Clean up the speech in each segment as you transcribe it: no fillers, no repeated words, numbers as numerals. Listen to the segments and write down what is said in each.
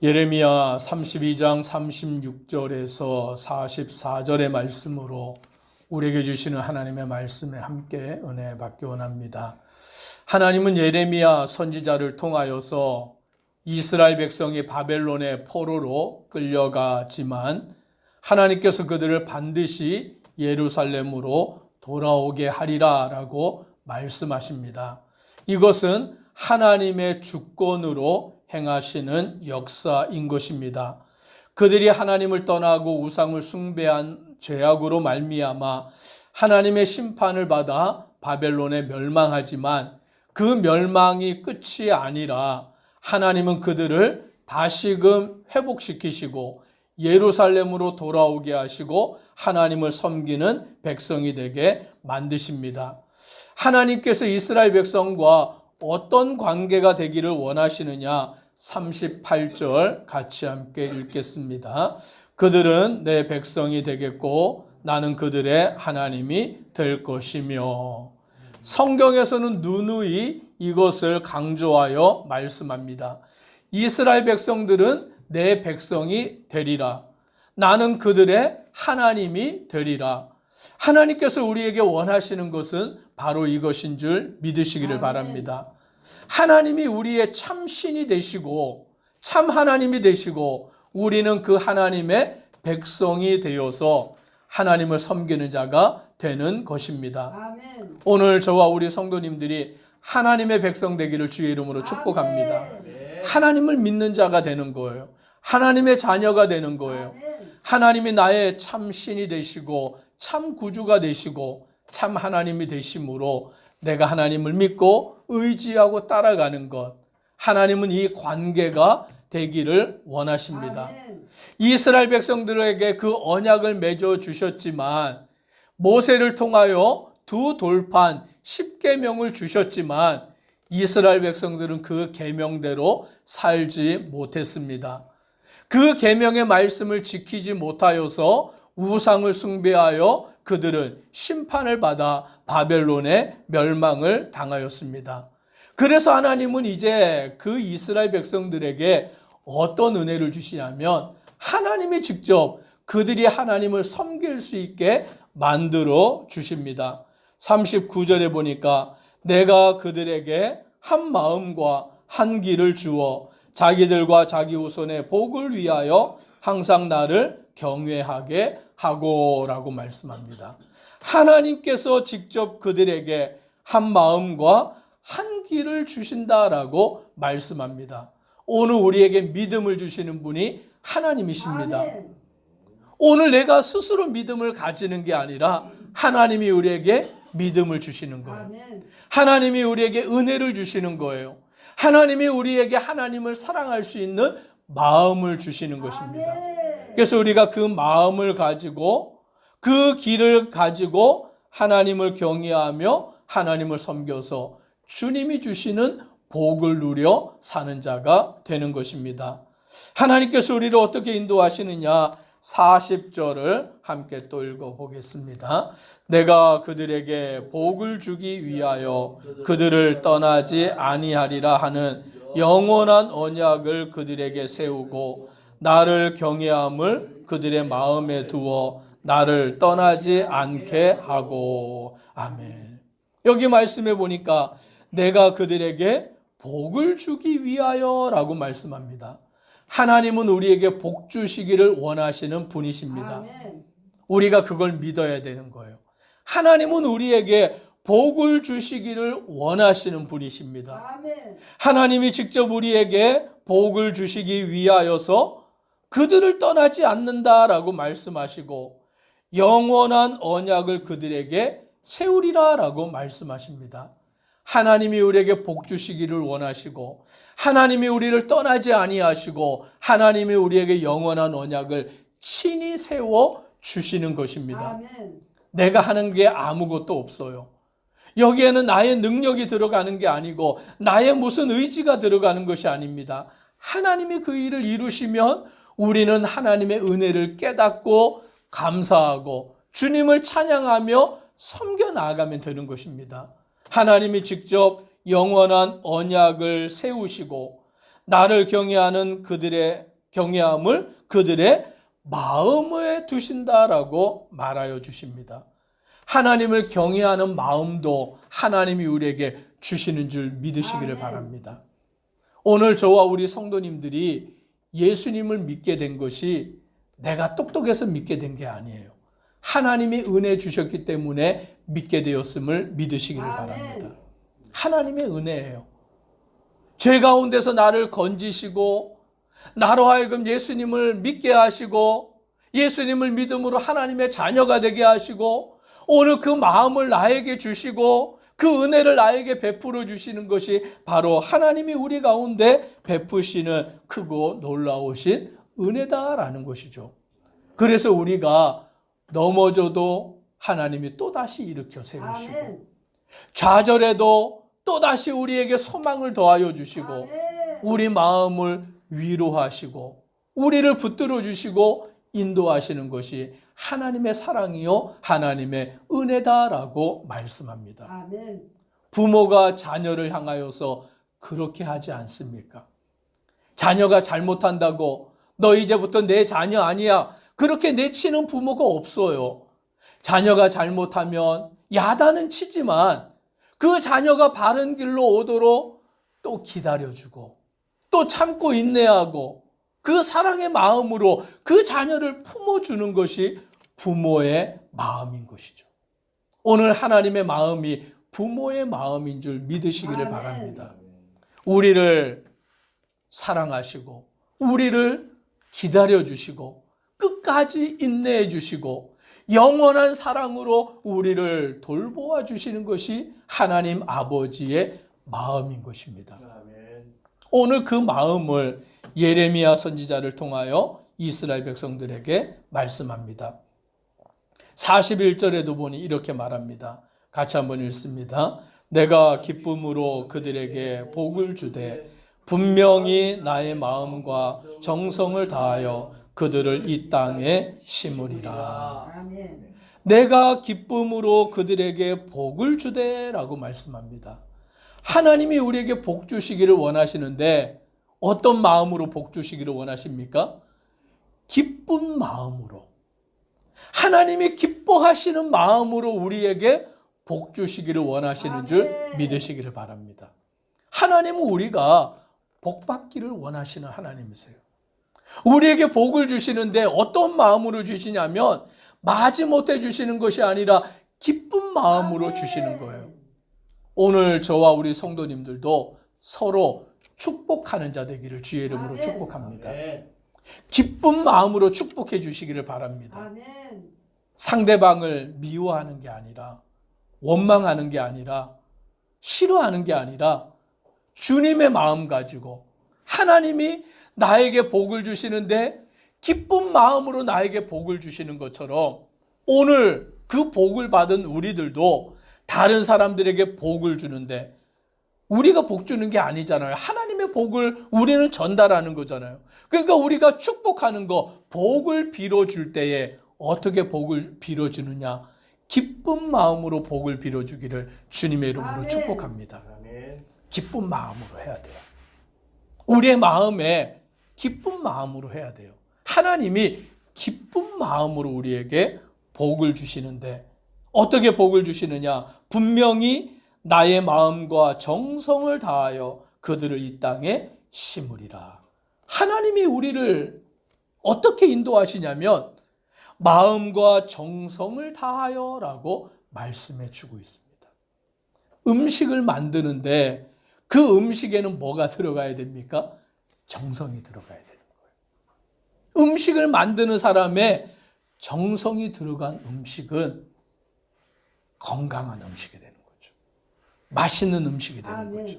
예레미야 32장 36절에서 44절의 말씀으로 우리에게 주시는 하나님의 말씀에 함께 은혜 받기 원합니다. 하나님은 예레미야 선지자를 통하여서 이스라엘 백성이 바벨론의 포로로 끌려가지만 하나님께서 그들을 반드시 예루살렘으로 돌아오게 하리라 라고 말씀하십니다. 이것은 하나님의 주권으로 행하시는 역사인 것입니다. 그들이 하나님을 떠나고 우상을 숭배한 죄악으로 말미암아 하나님의 심판을 받아 바벨론에 멸망하지만 그 멸망이 끝이 아니라 하나님은 그들을 다시금 회복시키시고 예루살렘으로 돌아오게 하시고 하나님을 섬기는 백성이 되게 만드십니다. 하나님께서 이스라엘 백성과 어떤 관계가 되기를 원하시느냐? 38절 같이 함께 읽겠습니다. 그들은 내 백성이 되겠고 나는 그들의 하나님이 될 것이며. 성경에서는 누누이 이것을 강조하여 말씀합니다. 이스라엘 백성들은 내 백성이 되리라. 나는 그들의 하나님이 되리라. 하나님께서 우리에게 원하시는 것은 바로 이것인 줄 믿으시기를 바랍니다. 하나님이 우리의 참 신이 되시고 참 하나님이 되시고 우리는 그 하나님의 백성이 되어서 하나님을 섬기는 자가 되는 것입니다. 아멘. 오늘 저와 우리 성도님들이 하나님의 백성 되기를 주의 이름으로 축복합니다. 아멘. 하나님을 믿는 자가 되는 거예요. 하나님의 자녀가 되는 거예요. 아멘. 하나님이 나의 참 신이 되시고 참 구주가 되시고 참 하나님이 되심으로 내가 하나님을 믿고 의지하고 따라가는 것, 하나님은 이 관계가 되기를 원하십니다. 아멘. 이스라엘 백성들에게 그 언약을 맺어 주셨지만 모세를 통하여 두 돌판 10계명을 주셨지만 이스라엘 백성들은 그 계명대로 살지 못했습니다. 그 계명의 말씀을 지키지 못하여서 우상을 숭배하여 그들은 심판을 받아 바벨론의 멸망을 당하였습니다. 그래서 하나님은 이제 그 이스라엘 백성들에게 어떤 은혜를 주시냐면 하나님이 직접 그들이 하나님을 섬길 수 있게 만들어 주십니다. 39절에 보니까 내가 그들에게 한 마음과 한 길을 주어 자기들과 자기 후손의 복을 위하여 항상 나를 경외하게 하고 라고 말씀합니다. 하나님께서 직접 그들에게 한 마음과 한 길을 주신다라고 말씀합니다. 오늘 우리에게 믿음을 주시는 분이 하나님이십니다. 아멘. 오늘 내가 스스로 믿음을 가지는 게 아니라 하나님이 우리에게 믿음을 주시는 거예요. 아멘. 하나님이 우리에게 은혜를 주시는 거예요. 하나님이 우리에게 하나님을 사랑할 수 있는 마음을 주시는 것입니다. 아멘. 그래서 우리가 그 마음을 가지고 그 길을 가지고 하나님을 경외하며 하나님을 섬겨서 주님이 주시는 복을 누려 사는 자가 되는 것입니다. 하나님께서 우리를 어떻게 인도하시느냐? 40절을 함께 또 읽어보겠습니다. 내가 그들에게 복을 주기 위하여 그들을 떠나지 아니하리라 하는 영원한 언약을 그들에게 세우고 나를 경외함을 그들의 마음에 두어 나를 떠나지 않게 하고. 아멘. 여기 말씀해 보니까 내가 그들에게 복을 주기 위하여 라고 말씀합니다. 하나님은 우리에게 복 주시기를 원하시는 분이십니다. 아멘. 우리가 그걸 믿어야 되는 거예요. 하나님은 우리에게 복을 주시기를 원하시는 분이십니다. 아멘. 하나님이 직접 우리에게 복을 주시기 위하여서 그들을 떠나지 않는다라고 말씀하시고 영원한 언약을 그들에게 세우리라라고 말씀하십니다. 하나님이 우리에게 복 주시기를 원하시고 하나님이 우리를 떠나지 아니하시고 하나님이 우리에게 영원한 언약을 친히 세워 주시는 것입니다. 아멘. 내가 하는 게 아무것도 없어요. 여기에는 나의 능력이 들어가는 게 아니고 나의 무슨 의지가 들어가는 것이 아닙니다. 하나님이 그 일을 이루시면 우리는 하나님의 은혜를 깨닫고 감사하고 주님을 찬양하며 섬겨 나아가면 되는 것입니다. 하나님이 직접 영원한 언약을 세우시고 나를 경외하는 그들의 경외함을 그들의 마음에 두신다라고 말하여 주십니다. 하나님을 경외하는 마음도 하나님이 우리에게 주시는 줄 믿으시기를 바랍니다. 오늘 저와 우리 성도님들이 예수님을 믿게 된 것이 내가 똑똑해서 믿게 된 게 아니에요. 하나님이 은혜 주셨기 때문에 믿게 되었음을 믿으시기를 바랍니다. 하나님의 은혜예요. 죄 가운데서 나를 건지시고 나로 하여금 예수님을 믿게 하시고 예수님을 믿음으로 하나님의 자녀가 되게 하시고 오늘 그 마음을 나에게 주시고 그 은혜를 나에게 베풀어 주시는 것이 바로 하나님이 우리 가운데 베푸시는 크고 놀라우신 은혜다라는 것이죠. 그래서 우리가 넘어져도 하나님이 또다시 일으켜 세우시고 좌절해도 또다시 우리에게 소망을 더하여 주시고 우리 마음을 위로하시고 우리를 붙들어 주시고 인도하시는 것이 하나님의 사랑이요 하나님의 은혜다라고 말씀합니다. 아멘. 부모가 자녀를 향하여서 그렇게 하지 않습니까? 자녀가 잘못한다고 너 이제부터 내 자녀 아니야 그렇게 내치는 부모가 없어요. 자녀가 잘못하면 야단은 치지만 그 자녀가 바른 길로 오도록 또 기다려주고 또 참고 인내하고 그 사랑의 마음으로 그 자녀를 품어주는 것이 부모의 마음인 것이죠. 오늘 하나님의 마음이 부모의 마음인 줄 믿으시기를 바랍니다. 우리를 사랑하시고 우리를 기다려주시고 끝까지 인내해 주시고 영원한 사랑으로 우리를 돌보아 주시는 것이 하나님 아버지의 마음인 것입니다. 오늘 그 마음을 예레미야 선지자를 통하여 이스라엘 백성들에게 말씀합니다. 41절에도 보니 이렇게 말합니다. 같이 한번 읽습니다. 내가 기쁨으로 그들에게 복을 주되 분명히 나의 마음과 정성을 다하여 그들을 이 땅에 심으리라. 아멘. 내가 기쁨으로 그들에게 복을 주되라고 말씀합니다. 하나님이 우리에게 복 주시기를 원하시는데 어떤 마음으로 복 주시기를 원하십니까? 기쁜 마음으로. 하나님이 기뻐하시는 마음으로 우리에게 복 주시기를 원하시는 줄 믿으시기를 바랍니다. 하나님은 우리가 복 받기를 원하시는 하나님이세요. 우리에게 복을 주시는데 어떤 마음으로 주시냐면 마지못해 주시는 것이 아니라 기쁜 마음으로 주시는 거예요. 오늘 저와 우리 성도님들도 서로 축복하는 자 되기를 주의 이름으로 축복합니다. 기쁜 마음으로 축복해 주시기를 바랍니다. 상대방을 미워하는 게 아니라 원망하는 게 아니라 싫어하는 게 아니라 주님의 마음 가지고 하나님이 나에게 복을 주시는데 기쁜 마음으로 나에게 복을 주시는 것처럼 오늘 그 복을 받은 우리들도 다른 사람들에게 복을 주는데 우리가 복 주는 게 아니잖아요. 하나님의 복을 우리는 전달하는 거잖아요. 그러니까 우리가 축복하는 거, 복을 빌어줄 때에 어떻게 복을 빌어주느냐? 기쁜 마음으로 복을 빌어주기를 주님의 이름으로 축복합니다. 기쁜 마음으로 해야 돼요. 우리의 마음에 기쁜 마음으로 해야 돼요. 하나님이 기쁜 마음으로 우리에게 복을 주시는데 어떻게 복을 주시느냐? 분명히 나의 마음과 정성을 다하여 그들을 이 땅에 심으리라. 하나님이 우리를 어떻게 인도하시냐면 마음과 정성을 다하여 라고 말씀해 주고 있습니다. 음식을 만드는데 그 음식에는 뭐가 들어가야 됩니까? 정성이 들어가야 되는 거예요. 음식을 만드는 사람의 정성이 들어간 음식은 건강한 음식이 되는 거죠. 맛있는 음식이 되는 거죠.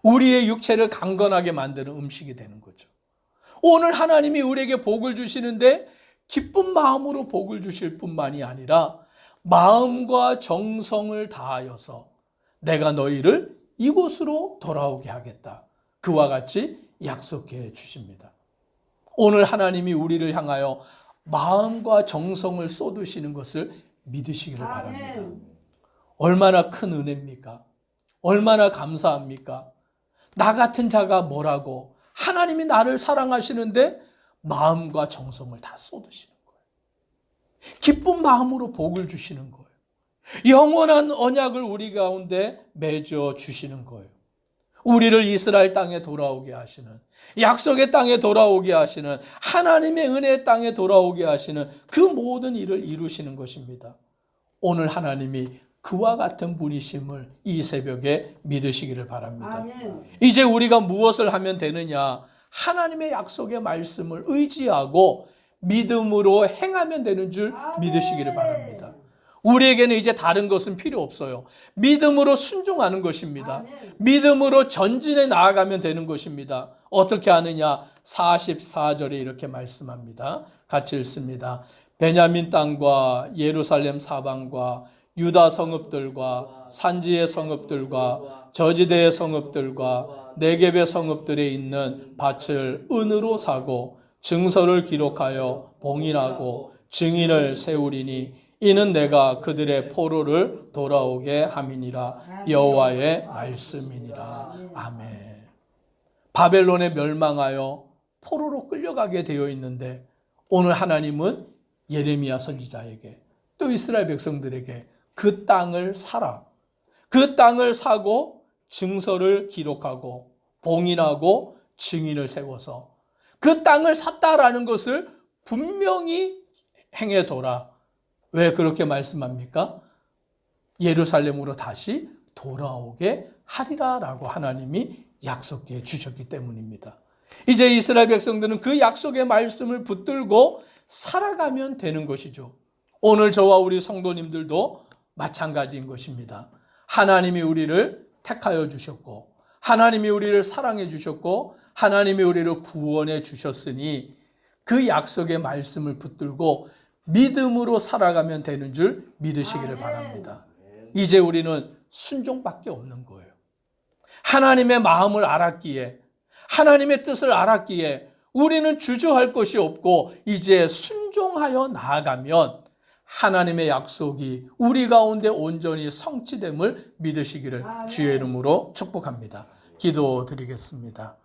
우리의 육체를 강건하게 만드는 음식이 되는 거죠. 오늘 하나님이 우리에게 복을 주시는데 기쁜 마음으로 복을 주실 뿐만이 아니라 마음과 정성을 다하여서 내가 너희를 이곳으로 돌아오게 하겠다. 그와 같이 약속해 주십니다. 오늘 하나님이 우리를 향하여 마음과 정성을 쏟으시는 것을 믿으시기를 바랍니다. 얼마나 큰 은혜입니까? 얼마나 감사합니까? 나 같은 자가 뭐라고 하나님이 나를 사랑하시는데 마음과 정성을 다 쏟으시는 거예요. 기쁜 마음으로 복을 주시는 거예요. 영원한 언약을 우리 가운데 맺어 주시는 거예요. 우리를 이스라엘 땅에 돌아오게 하시는, 약속의 땅에 돌아오게 하시는, 하나님의 은혜의 땅에 돌아오게 하시는 그 모든 일을 이루시는 것입니다. 오늘 하나님이 그와 같은 분이심을 이 새벽에 믿으시기를 바랍니다. 아멘. 이제 우리가 무엇을 하면 되느냐? 하나님의 약속의 말씀을 의지하고 믿음으로 행하면 되는 줄 믿으시기를 바랍니다. 우리에게는 이제 다른 것은 필요 없어요. 믿음으로 순종하는 것입니다. 믿음으로 전진해 나아가면 되는 것입니다. 어떻게 하느냐? 44절에 이렇게 말씀합니다. 같이 읽습니다. 베냐민 땅과 예루살렘 사방과 유다 성읍들과 산지의 성읍들과 저지대의 성읍들과 네겝의 성읍들에 있는 밭을 은으로 사고 증서를 기록하여 봉인하고 증인을 세우리니 이는 내가 그들의 포로를 돌아오게 함이니라. 여호와의 말씀이니라. 아멘. 바벨론에 멸망하여 포로로 끌려가게 되어 있는데 오늘 하나님은 예레미야 선지자에게 또 이스라엘 백성들에게 그 땅을 사라. 그 땅을 사고 증서를 기록하고 봉인하고 증인을 세워서 그 땅을 샀다라는 것을 분명히 행해둬라. 왜 그렇게 말씀합니까? 예루살렘으로 다시 돌아오게 하리라라고 하나님이 약속해 주셨기 때문입니다. 이제 이스라엘 백성들은 그 약속의 말씀을 붙들고 살아가면 되는 것이죠. 오늘 저와 우리 성도님들도 마찬가지인 것입니다. 하나님이 우리를 택하여 주셨고 하나님이 우리를 사랑해 주셨고 하나님이 우리를 구원해 주셨으니 그 약속의 말씀을 붙들고 믿음으로 살아가면 되는 줄 믿으시기를 바랍니다. 이제 우리는 순종밖에 없는 거예요. 하나님의 마음을 알았기에 하나님의 뜻을 알았기에 우리는 주저할 것이 없고 이제 순종하여 나아가면 하나님의 약속이 우리 가운데 온전히 성취됨을 믿으시기를 주의 이름으로 축복합니다. 기도드리겠습니다.